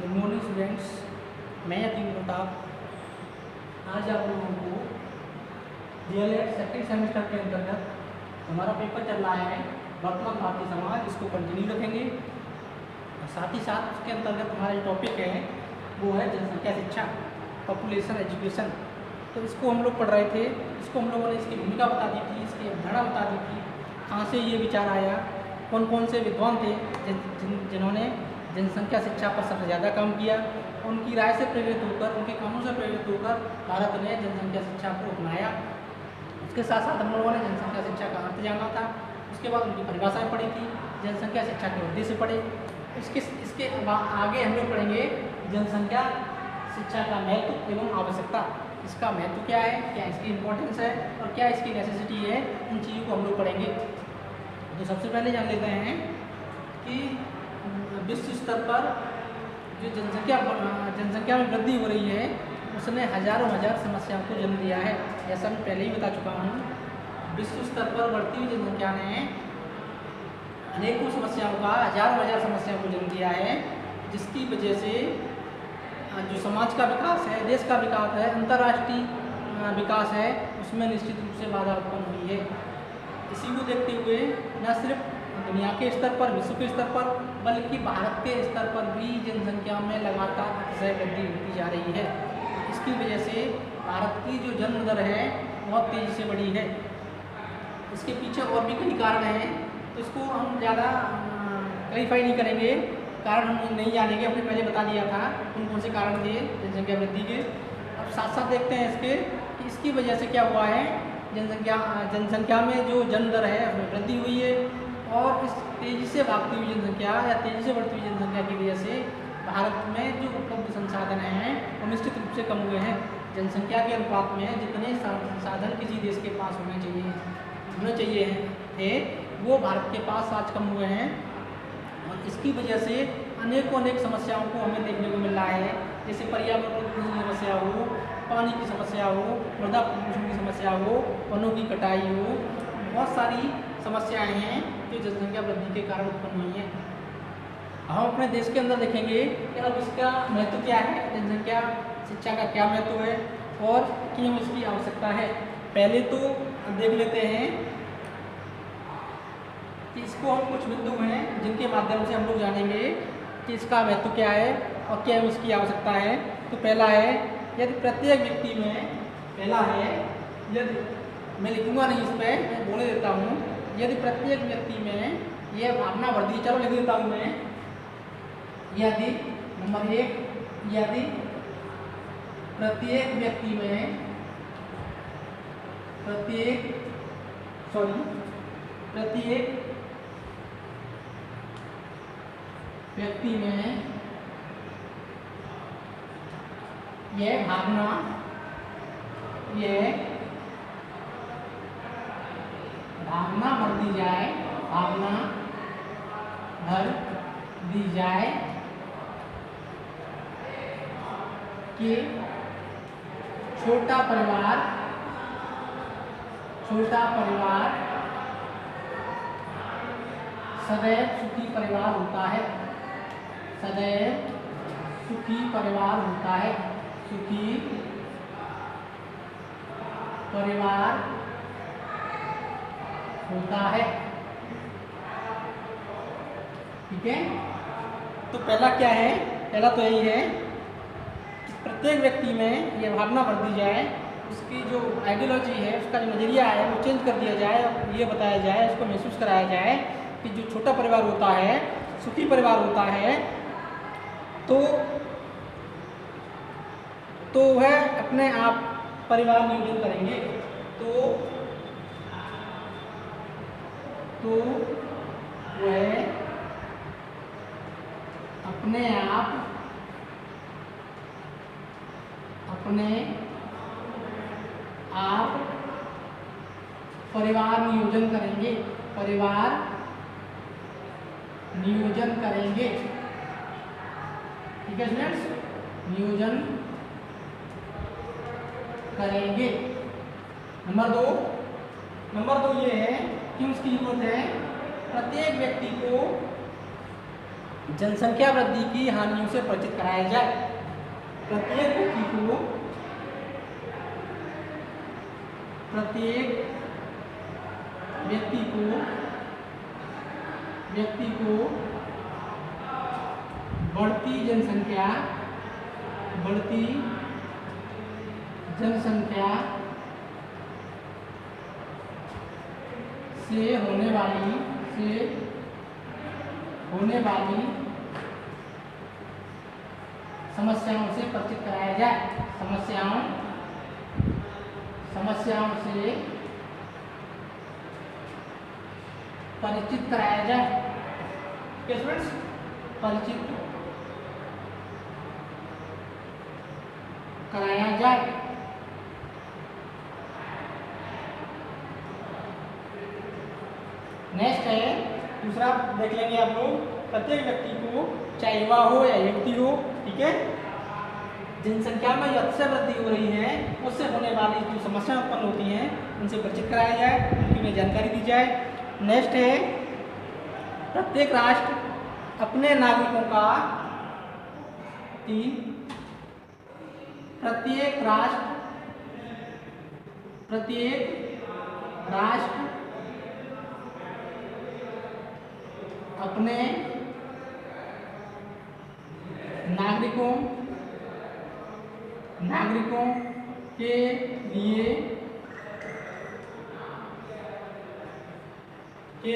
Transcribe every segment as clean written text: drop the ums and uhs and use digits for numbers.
Good morning students, मैं यतीम प्रताप आज आप लोगों को डीएलएड सेकंड सेमेस्टर के अंतर्गत हमारा पेपर चल रहा है वर्तमान भारतीय समाज, इसको कंटिन्यू रखेंगे। साथ ही साथ उसके अंतर्गत हमारा जो टॉपिक है वो है जनसंख्या शिक्षा, पॉपुलेशन एजुकेशन। तो इसको हम लोग पढ़ रहे थे, इसको हम लोगों ने इसकी भूमिका बता दी थी, इसकी अवधारणा बता दी थी, कहाँ से ये विचार आया, कौन कौन से विद्वान थे जिन्होंने जनसंख्या शिक्षा पर सबसे ज़्यादा काम किया, उनकी राय से प्रेरित होकर, उनके कामों से प्रेरित होकर भारत ने जनसंख्या शिक्षा को अपनाया। उसके साथ साथ हम लोगों ने जनसंख्या शिक्षा का अर्थ जाना था, उसके बाद उनकी परिभाषाएं पढ़ी थी, जनसंख्या शिक्षा के उद्देश्य पढ़े। इसके आगे हम लोग पढ़ेंगे जनसंख्या शिक्षा का महत्व एवं आवश्यकता। इसका महत्व क्या है, क्या इसकी इम्पोर्टेंस है और क्या इसकी नेसेसिटी है, इन चीज़ों को हम लोग पढ़ेंगे। तो सबसे पहले जान लेते हैं कि विश्व स्तर पर जो जनसंख्या में वृद्धि हो रही है उसने हजारों समस्याओं को जन्म दिया है। जैसा मैं पहले ही बता चुका हूँ, विश्व स्तर पर बढ़ती हुई जनसंख्या ने अनेकों समस्याओं का हजारों समस्याओं को जन्म दिया है, जिसकी वजह से जो समाज का विकास है, देश का विकास है, अंतर्राष्ट्रीय विकास है, उसमें निश्चित रूप से बाधा उत्पन्न हुई है। इसी को देखते हुए न सिर्फ दुनिया के स्तर पर, विश्व के स्तर पर, बल्कि भारत के स्तर पर भी जनसंख्या में लगातार अतिशय वृद्धि होती जा रही है। इसकी वजह से भारत की जो जन्म दर है बहुत तेज़ी से बढ़ी है। इसके पीछे और भी कई कारण हैं, तो इसको हम ज़्यादा क्लैरिफाई नहीं करेंगे, कारण हम नहीं जानेंगे, हमने पहले बता दिया था कौन कौन से कारण थे जनसंख्या वृद्धि के। अब साथ साथ देखते हैं इसकी वजह से क्या हुआ है। जनसंख्या में जो जन्म दर है उसमें वृद्धि हुई है, और इस तेज़ी से भागती हुई जनसंख्या या तेज़ी से बढ़ती हुई जनसंख्या की वजह से भारत में जो उपलब्ध संसाधन हैं वो निश्चित रूप से कम हुए हैं। जनसंख्या के अनुपात में जितने संसाधन किसी देश के पास होने चाहिए थे वो भारत के पास आज कम हुए हैं, और इसकी वजह से अनेक समस्याओं को हमें देखने को मिल रहा है। जैसे पर्यावरण की समस्या हो, पानी की समस्या हो, मृदा प्रदूषण की समस्या हो, वनों की कटाई हो, बहुत सारी समस्याएं हैं जो जनसंख्या वृद्धि के कारण उत्पन्न हुई हैं। हम अपने देश के अंदर देखेंगे कि अब इसका महत्व क्या है, जनसंख्या शिक्षा का क्या महत्व है और क्यों इसकी आवश्यकता है। पहले तो देख लेते हैं कि इसको हम कुछ बिंदु हैं जिनके माध्यम से हम लोग जानेंगे कि इसका महत्व क्या है और क्या इसकी आवश्यकता है। तो पहला है, यदि प्रत्येक व्यक्ति में, पहला है यदि, मैं लिखूंगा नहीं इस पर, मैं बोले देता हूँ, यदि प्रत्येक व्यक्ति में यह भावना बढ़ती, चलो लिख देता हूँ मैं, यदि नंबर 1, यदि प्रत्येक व्यक्ति में यह भावना भर दी जाए कि छोटा परिवार सदैव सुखी परिवार होता है, सुखी परिवार होता है। ठीक है, तो पहला क्या है, पहला तो यही है कि प्रत्येक व्यक्ति में यह भावना भर दी जाए, उसकी जो आइडियोलॉजी है, उसका जो नज़रिया है वो चेंज कर दिया जाए, और ये बताया जाए, उसको महसूस कराया जाए कि जो छोटा परिवार होता है, सुखी परिवार होता है, तो वह अपने आप परिवार नियोजन करेंगे, तो वह अपने आप परिवार नियोजन करेंगे, ठीक है स्टूडेंट्स, नियोजन करेंगे। नंबर दो ये है कि उसकी जरूरत है प्रत्येक व्यक्ति को जनसंख्या वृद्धि की हानियों से परिचित कराया जाए। प्रत्येक व्यक्ति को बढ़ती जनसंख्या से होने वाली समस्याओं से परिचित कराया जाए। समस्याओं से परिचित कराया जाए। स्टूडेंट्स, परिचित कराया जाए। नेक्स्ट है दूसरा, देख लेंगे आप लोग। प्रत्येक व्यक्ति को, चाहे युवा हो या युवती हो, ठीक है, जनसंख्या में जो अतिशय वृद्धि हो रही है उससे होने वाली जो समस्याएं उत्पन्न होती हैं उनसे परिचित कराया जाए, उनकी उन्हें जानकारी दी जाए। नेक्स्ट है प्रत्येक राष्ट्र अपने नागरिकों का प्रत्येक राष्ट्र अपने नागरिकों के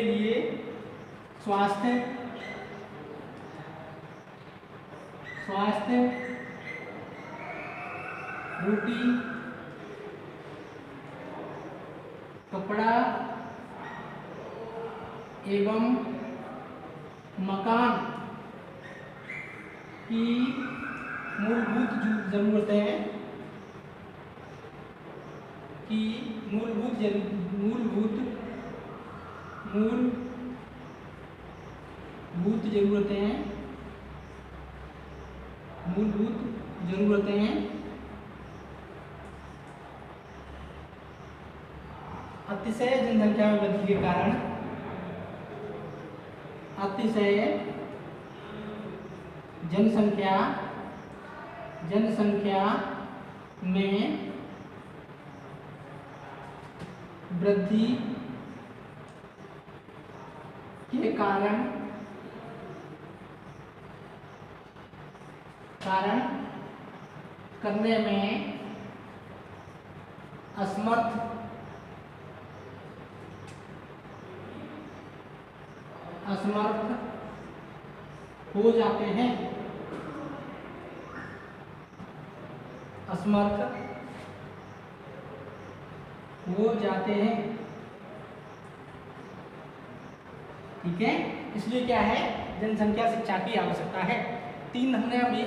लिए स्वास्थ्य, रोटी, कपड़ा एवं मकान की मूलभूत जरूरतें अतिशय जनसंख्या में वृद्धि के कारण जनसंख्या में वृद्धि के कारण करने में असमर्थ हो जाते हैं। ठीक है, इसलिए क्या है, जनसंख्या शिक्षा की आवश्यकता है। 3 हमने अभी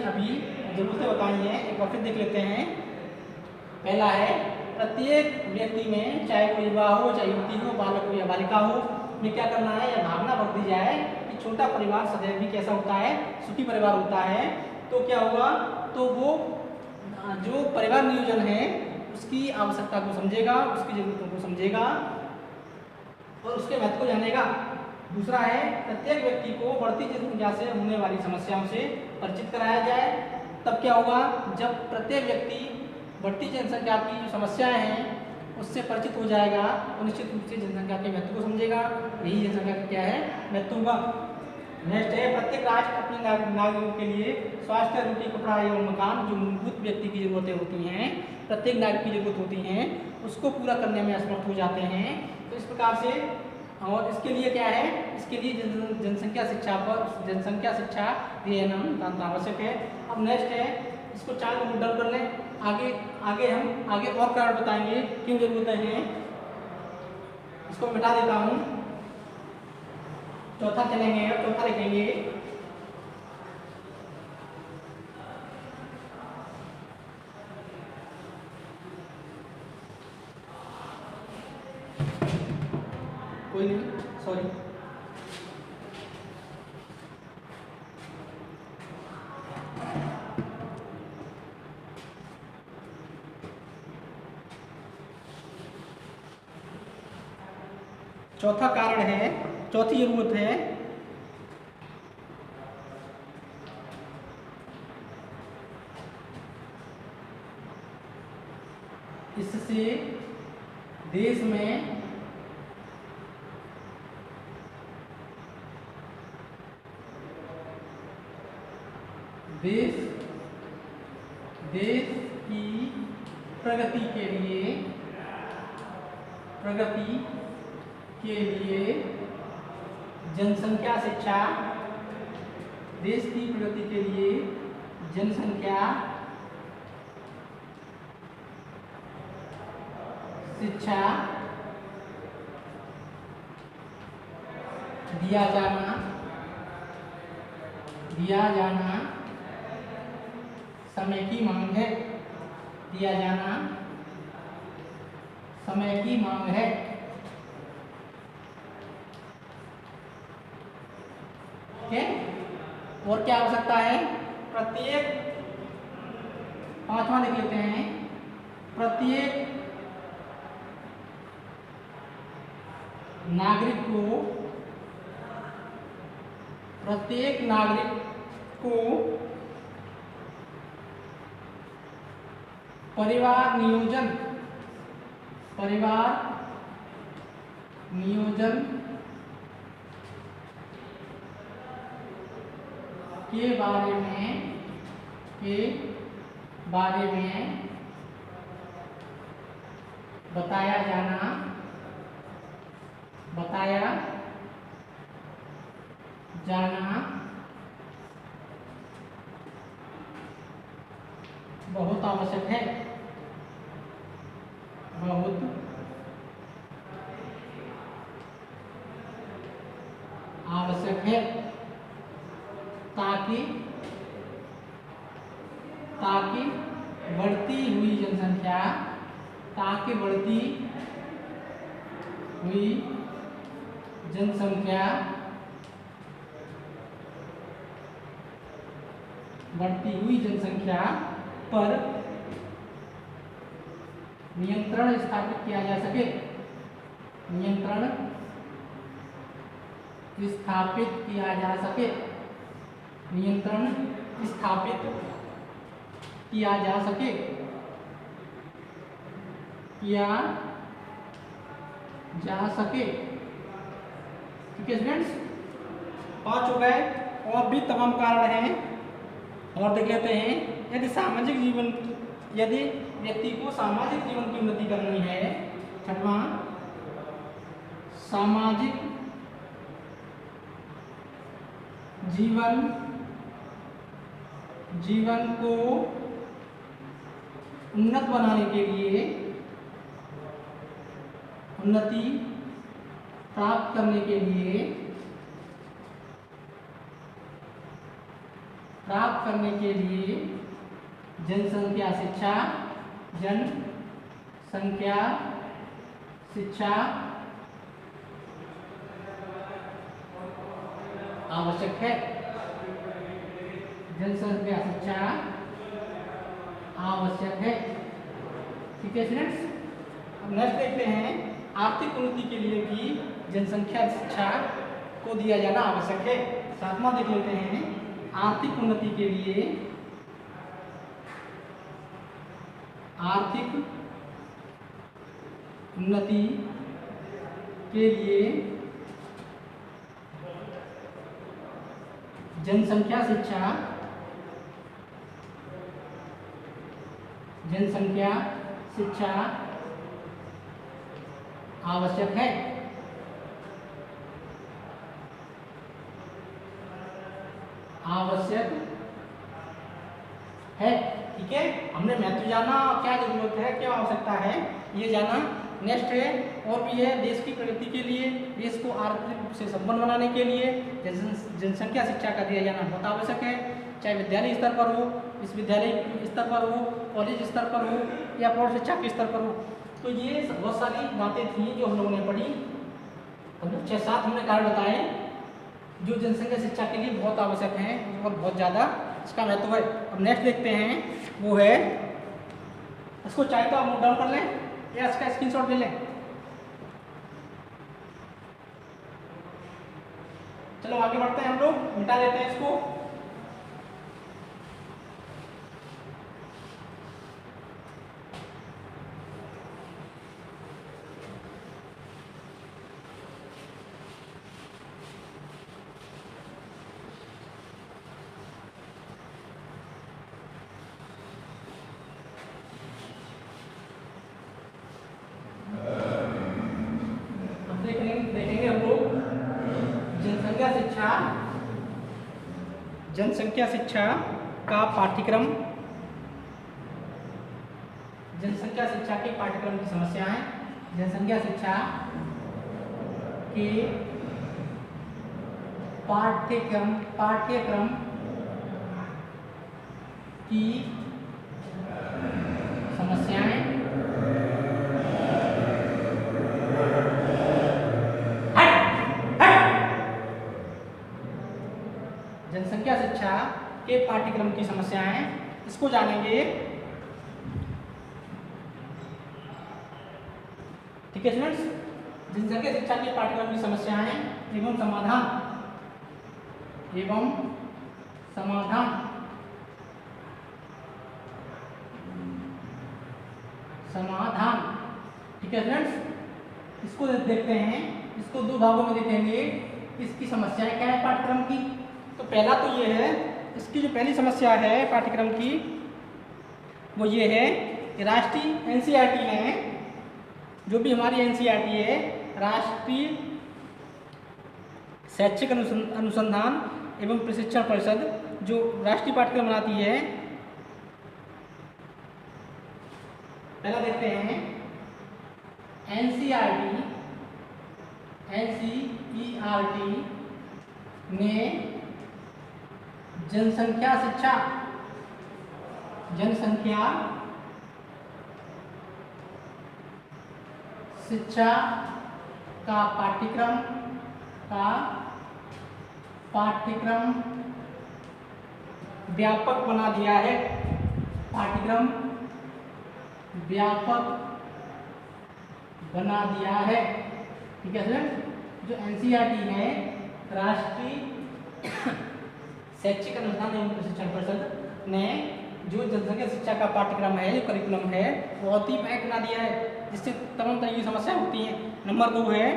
जरूरतें बताई हैं, एक बार फिर देख लेते हैं। पहला है प्रत्येक व्यक्ति में, चाहे वो युवा हो, चाहे युवती हो, बालक हो या बालिका हो, में क्या करना है, यह भावना भर दी जाए कि छोटा परिवार सदैव भी कैसा होता है, सुखी परिवार होता है। तो क्या होगा, तो वो जो परिवार नियोजन है उसकी आवश्यकता को समझेगा, उसकी जरूरतों को समझेगा और उसके महत्व को जानेगा। दूसरा है प्रत्येक व्यक्ति को बढ़ती जनसंख्या से होने वाली समस्याओं से परिचित कराया जाए। तब क्या होगा, जब प्रत्येक व्यक्ति बढ़ती जनसंख्या की जो समस्याएं हैं उससे परिचित हो जाएगा तो निश्चित रूप से जनसंख्या के महत्व को समझेगा। यही जनसंख्या का क्या है, महत्व होगा। नेक्स्ट है प्रत्येक राष्ट्र अपने नागरिकों के लिए स्वास्थ्य, रोटी, कपड़ा एवं मकान, जो मूलभूत व्यक्ति की जरूरतें होती हैं, प्रत्येक नागरिक की जरूरत होती हैं, उसको पूरा करने में असमर्थ हो जाते हैं। तो इस प्रकार से, और इसके लिए क्या है, इसके लिए जनसंख्या शिक्षा अत्यंत आवश्यक है। अब नेक्स्ट है, इसको 4 को नोट डाउन कर लें। हम आगे और कारण बताएंगे क्यों जरूरतें हैं, इसको मिटा देता हूँ। चौथा चलेंगे, अब चौथा लिखेंगे। कोई नहीं, सॉरी। चौथा कारण है, चौथी जरूरत है जिससे देश में देश की प्रगति के लिए जनसंख्या शिक्षा, देश की प्रगति के लिए जनसंख्या शिक्षा दिया जाना समय की मांग है। दिया जाना समय की मांग है। ठीक है, और क्या हो सकता है? प्रत्येक, पांचवा देख लेते हैं। प्रत्येक नागरिक को परिवार नियोजन के बारे में बताया जाना बहुत आवश्यक है। ताकि बढ़ती हुई जनसंख्या पर नियंत्रण स्थापित किया जा सके। ठीक है स्टूडेंट्स, 5 हो गए। और भी तमाम कारण हैं, और देख लेते हैं। यदि व्यक्ति को सामाजिक जीवन की उन्नति करनी है, छठवां, सामाजिक जीवन को उन्नत बनाने के लिए, उन्नति प्राप्त करने के लिए जनसंख्या शिक्षा आवश्यक है। जनसंख्या शिक्षा आवश्यक है। ठीक है स्टूडेंट्स, अब नेक्स्ट देखते हैं। आर्थिक उन्नति के लिए भी जनसंख्या शिक्षा को दिया जाना आवश्यक है। 7वां देख लेते हैं। आर्थिक उन्नति के लिए जनसंख्या शिक्षा आवश्यक है। ठीक है, हमने महत्व जाना, क्या जरूरत है, क्या आवश्यकता है, ये जाना। नेक्स्ट है, और भी है। देश की प्रगति के लिए, देश को आर्थिक रूप से संपन्न बनाने के लिए जनसंख्या शिक्षा का दिया जाना बहुत आवश्यक है। चाहे विद्यालय स्तर पर हो, विश्वविद्यालय स्तर पर हो, कॉलेज स्तर पर हो, या प्रौढ़ शिक्षा के स्तर पर हो। तो ये बहुत सारी बातें थी जो हम लोगों ने पढ़ी। 6-7 हमने कारण बताए जो जनसंख्या शिक्षा के लिए बहुत आवश्यक हैं और बहुत ज़्यादा इसका महत्व है। अब नेक्स्ट देखते हैं, वो है, इसको चाहे तो आप नोट डाउन कर लें या इसका स्क्रीनशॉट ले लें। चलो आगे बढ़ते हैं, हम लोग मिटा देते हैं इसको। जनसंख्या शिक्षा का पाठ्यक्रम, जनसंख्या शिक्षा के पाठ्यक्रम की समस्याएं, जनसंख्या शिक्षा के पाठ्यक्रम की समस्याएं, जनसंख्या शिक्षा के पाठ्यक्रम की समस्याएं, इसको जानेंगे। ठीक है स्टूडेंट्स, जनसंख्या शिक्षा के पाठ्यक्रम की समस्याएं एवं समाधान। ठीक है स्टूडेंट्स, इसको देखते हैं, इसको दो भागों में देखेंगे। इसकी समस्याएं क्या है पाठ्यक्रम की, तो पहला तो ये है, इसकी जो पहली समस्या है पाठ्यक्रम की वो ये है कि राष्ट्रीय एनसीईआरटी ने, जो भी हमारी एनसीईआरटी है, राष्ट्रीय शैक्षिक अनुसंधान एवं प्रशिक्षण परिषद, जो राष्ट्रीय पाठ्यक्रम बनाती है। पहला देखते हैं एनसीईआरटी ने जनसंख्या शिक्षा का पाठ्यक्रम व्यापक बना दिया है, पाठ्यक्रम व्यापक बना दिया है। ठीक है सर, जो एनसीईआरटी है, राष्ट्रीय शैक्षिक अनुसंधान एवं प्रशिक्षण परिषद ने जो जनसंख्या शिक्षा का पाठ्यक्रम है, जो करिकुलम है, बहुत ही महंगा बना दिया है, जिससे तमाम तरह की समस्याएं होती हैं। नंबर 2 है,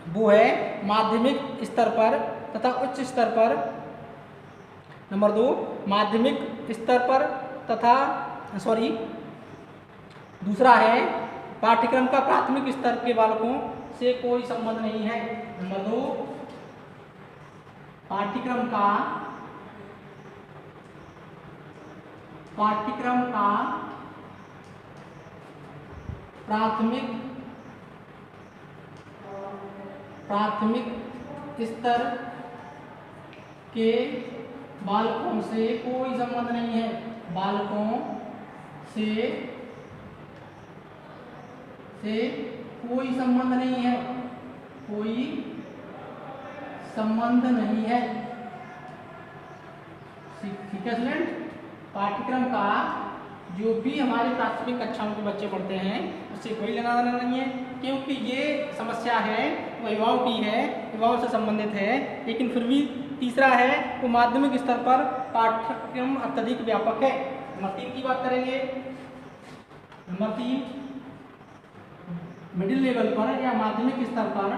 वो है माध्यमिक स्तर पर तथा उच्च स्तर पर। नंबर 2 माध्यमिक स्तर पर तथा दूसरा है पाठ्यक्रम का प्राथमिक स्तर के बालकों से कोई संबंध नहीं है। नंबर 2 पाठ्यक्रम का प्राथमिक स्तर के बालकों से कोई संबंध नहीं है, बालकों से कोई संबंध नहीं है, कोई संबंध नहीं है। ठीक है स्टूडेंट, पाठ्यक्रम का जो भी हमारे प्राथमिक कक्षाओं के बच्चे पढ़ते हैं उससे कोई लेना देना नहीं है, क्योंकि ये समस्या है वो युवाओं की है, युवाओं से संबंधित है। लेकिन फिर भी तीसरा है वो माध्यमिक स्तर पर पाठ्यक्रम अत्यधिक व्यापक है। नंबर 3 की बात करेंगे। नंबर 3 मिडिल लेवल पर या माध्यमिक स्तर पर,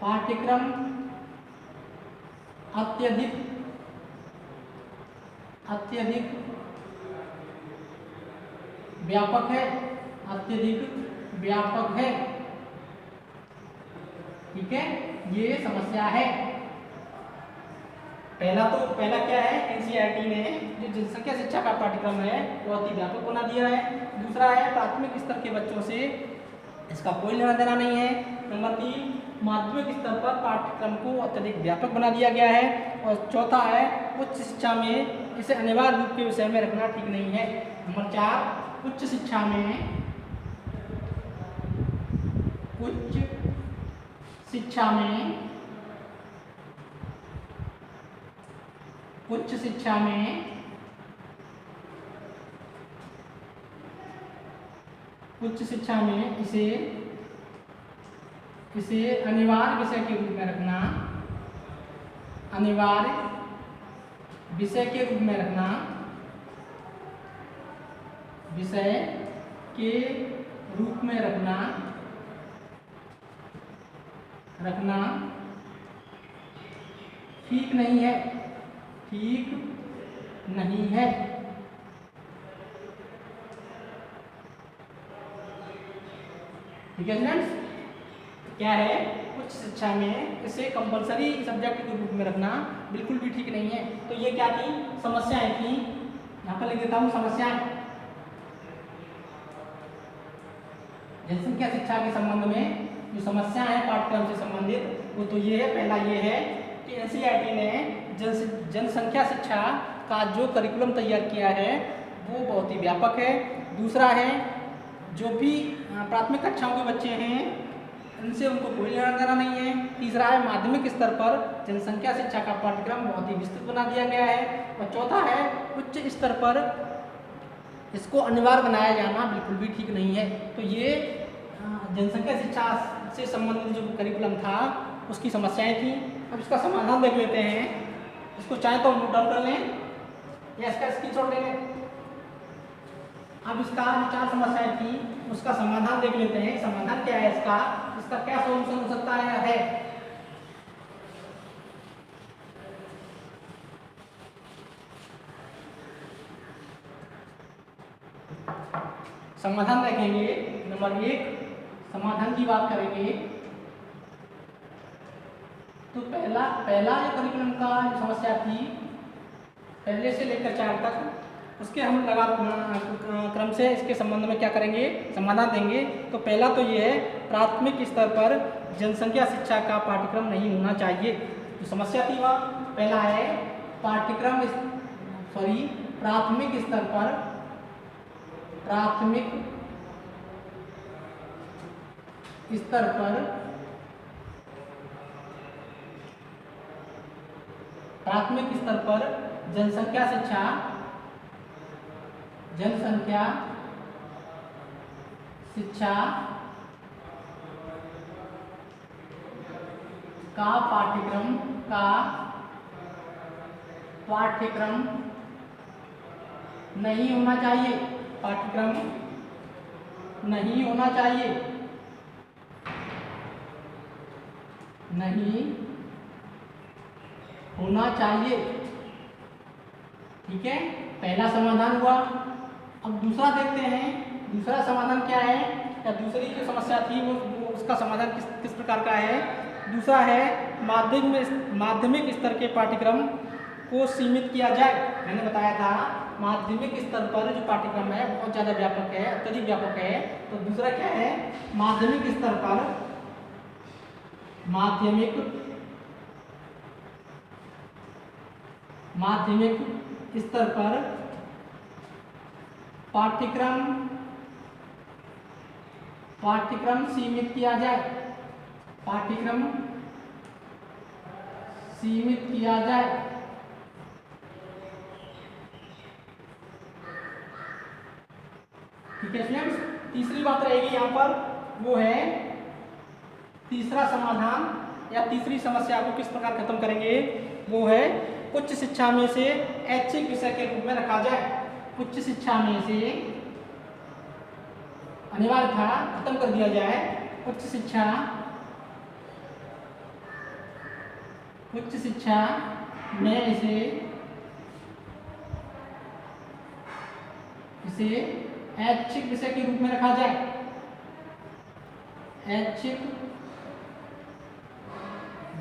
पाठ्यक्रम अत्यधिक व्यापक है। ठीक है, ये समस्या है। पहला क्या है, एनसीईआरटी ने जो जनसंख्या शिक्षा का पाठ्यक्रम है वो अति व्यापक बना दिया है। दूसरा है प्राथमिक स्तर के बच्चों से इसका कोई लेना देना नहीं है। नंबर 3 माध्यमिक स्तर पर पाठ्यक्रम को अत्यधिक व्यापक बना दिया गया है। और चौथा है उच्च शिक्षा में इसे अनिवार्य रूप के विषय में रखना ठीक नहीं है। नंबर 4 उच्च शिक्षा में इसे अनिवार्य विषय के रूप में रखना, विषय के रूप में रखना ठीक नहीं है। ठीक है स्टूडेंट्स, क्या है उच्च शिक्षा में इसे कंपलसरी सब्जेक्ट के रूप में रखना बिल्कुल भी ठीक नहीं है। तो ये क्या थी, समस्याएं थी। यहाँ पर लिख देता हूँ समस्याएं। जनसंख्या शिक्षा के संबंध में जो समस्या है पाठ्यक्रम से संबंधित वो तो ये है, पहला ये है कि एनसीईआरटी ने जनसंख्या शिक्षा का जो करिकुलम तैयार किया है वो बहुत ही व्यापक है। दूसरा है जो भी प्राथमिक कक्षाओं के बच्चे हैं उनसे उनको कोई लेना देना नहीं है। तीसरा है माध्यमिक स्तर पर जनसंख्या शिक्षा का पाठ्यक्रम बहुत ही विस्तृत बना दिया गया है। और चौथा है उच्च स्तर पर इसको अनिवार्य बनाया जाना बिल्कुल भी ठीक नहीं है। तो ये जनसंख्या शिक्षा से संबंधित जो करिकुलम था उसकी समस्याएं थी। अब इसका समाधान देख लेते हैं। इसको चाहे तो नोट डाउन कर लें या इसका स्क्रीनशॉट ले लें। अब इसका जो 4 समस्याएं थी उसका समाधान देख लेते हैं। समाधान क्या है इसका, इसका क्या सॉल्यूशन हो सकता है। समाधान देखेंगे। नंबर 1 समाधान की बात करेंगे तो पहला जो करिकुलम का जो समस्या थी पहले से लेकर 4 तक उसके हम क्रम से इसके संबंध में क्या करेंगे, समाधान देंगे। तो पहला तो ये है प्राथमिक स्तर पर जनसंख्या शिक्षा का पाठ्यक्रम नहीं होना चाहिए। जो समस्या थी वह पहला है प्राथमिक स्तर पर जनसंख्या शिक्षा का पाठ्यक्रम नहीं होना चाहिए। नहीं होना चाहिए। ठीक है, पहला समाधान हुआ। अब दूसरा देखते हैं, दूसरा समाधान क्या है या दूसरी जो समस्या थी वो उसका समाधान किस प्रकार का है। दूसरा है माध्यमिक स्तर के पाठ्यक्रम को सीमित किया जाए। मैंने बताया था माध्यमिक स्तर पर जो पाठ्यक्रम है बहुत ज़्यादा व्यापक है, अत्यधिक व्यापक है। तो दूसरा क्या है, माध्यमिक स्तर पर पाठ्यक्रम सीमित किया जाए। ठीक है स्टूडेंट्स, तीसरी बात रहेगी यहाँ पर, वो है तीसरा समाधान या तीसरी समस्या को किस प्रकार खत्म करेंगे। वो है उच्च शिक्षा में से ऐच्छिक विषय के रूप में रखा जाए। उच्च शिक्षा में से अनिवार्य था, खत्म कर दिया जाए। उच्च शिक्षा में इसे ऐच्छिक विषय के रूप में रखा जाए। ऐच्छिक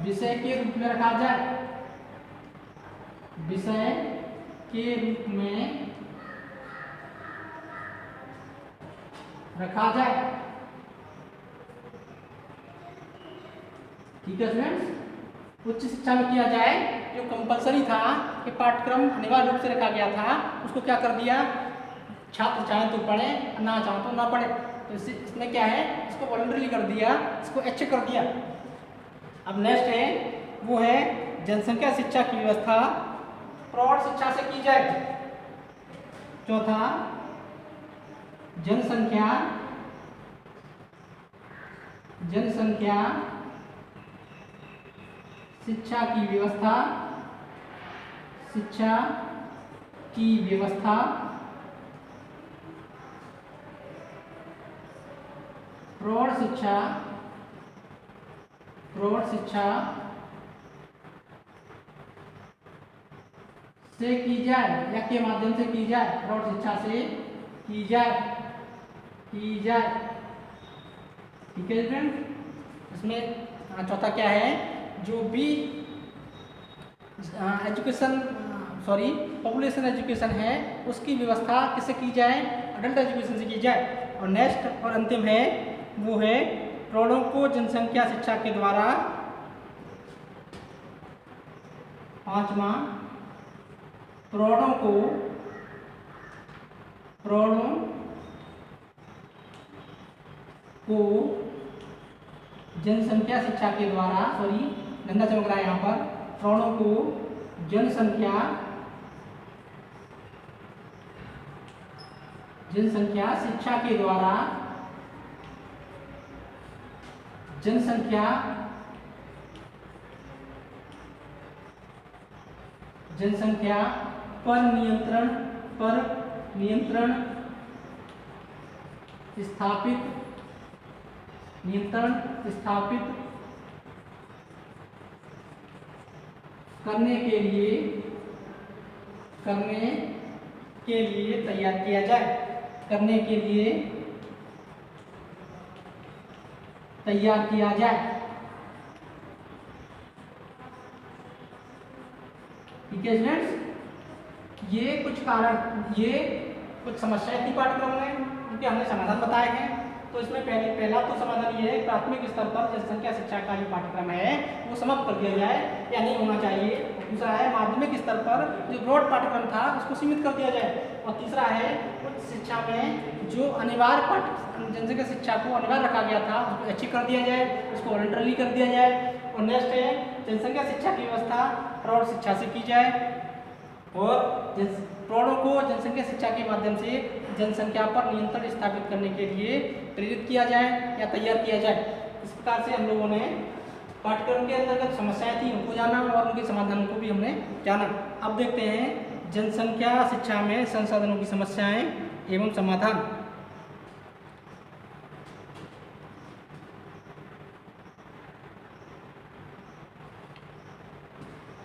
विषय के रूप में रखा जाए। ठीक है स्टूडेंट्स, उच्च शिक्षा में किया जाए। जो कंपलसरी था कि पाठ्यक्रम अनिवार्य रूप से रखा गया था उसको क्या कर दिया, छात्र चाहे तो पढ़े ना चाहे तो ना पढ़े। तो इसने क्या है, इसको वॉलंटरी कर दिया, इसको ऐच्छिक कर दिया। अब नेक्स्ट है वो है जनसंख्या शिक्षा की व्यवस्था प्रौढ़ शिक्षा से की जाए। चौथा, जनसंख्या शिक्षा की व्यवस्था प्रौढ़ शिक्षा से की जाए या के माध्यम से की जाए। प्रौढ़ शिक्षा से की जाए। ठीक है स्टूडेंट, इसमें चौथा क्या है, जो भी पॉपुलेशन एजुकेशन है उसकी व्यवस्था किससे की जाए, अडल्ट एजुकेशन से की जाए। और नेक्स्ट और अंतिम है वो है प्रौढ़ों को जनसंख्या शिक्षा के द्वारा, पांचवा, प्रौढ़ों को जनसंख्या शिक्षा के द्वारा, गंदा चमक रहा है यहाँ पर, प्रौढ़ों को जनसंख्या शिक्षा के द्वारा जनसंख्या पर नियंत्रण स्थापित करने के लिए तैयार किया जाए, ठीक है स्टूडेंट्स। ये कुछ समस्याएं थी पाठ्यक्रम में, उनके हमने समाधान बताए हैं। तो इसमें पहला तो समाधान ये है, प्राथमिक स्तर पर जनसंख्या शिक्षा का जो पाठ्यक्रम है वो समाप्त कर दिया जाए या नहीं होना चाहिए। दूसरा है माध्यमिक स्तर पर जो ब्रॉड पाठ्यक्रम था उसको सीमित कर दिया जाए। और तीसरा है उच्च शिक्षा में जो अनिवार्य जनसंख्या शिक्षा को अनिवार्य रखा गया था उसको ऐच्छिक कर दिया जाए, उसको वॉलंटरी कर दिया जाए। और नेक्स्ट है जनसंख्या शिक्षा की व्यवस्था प्रौढ़ शिक्षा से की जाए और प्रौढ़ों को जनसंख्या शिक्षा के माध्यम से जनसंख्या पर नियंत्रण स्थापित करने के लिए प्रेरित किया जाए या तैयार किया जाए। इस प्रकार से हम लोगों ने पाठ्यक्रम के अंतर्गत समस्याएं थी उनको जाना और उनके समाधानों को भी हमने जाना। अब देखते हैं जनसंख्या शिक्षा में संसाधनों की समस्याएं एवं समाधान।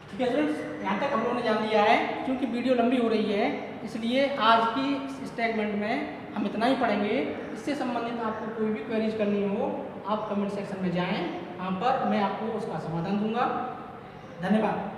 ठीक है स्टूडेंट्स, यहाँ तक हम लोगों ने जान लिया है। क्योंकि वीडियो लंबी हो रही है इसलिए आज की स्टेटमेंट में हम इतना ही पढ़ेंगे। इससे संबंधित आपको कोई भी क्वेरीज करनी हो आप कमेंट सेक्शन में जाएं, वहाँ पर मैं आपको उसका समाधान दूंगा। धन्यवाद।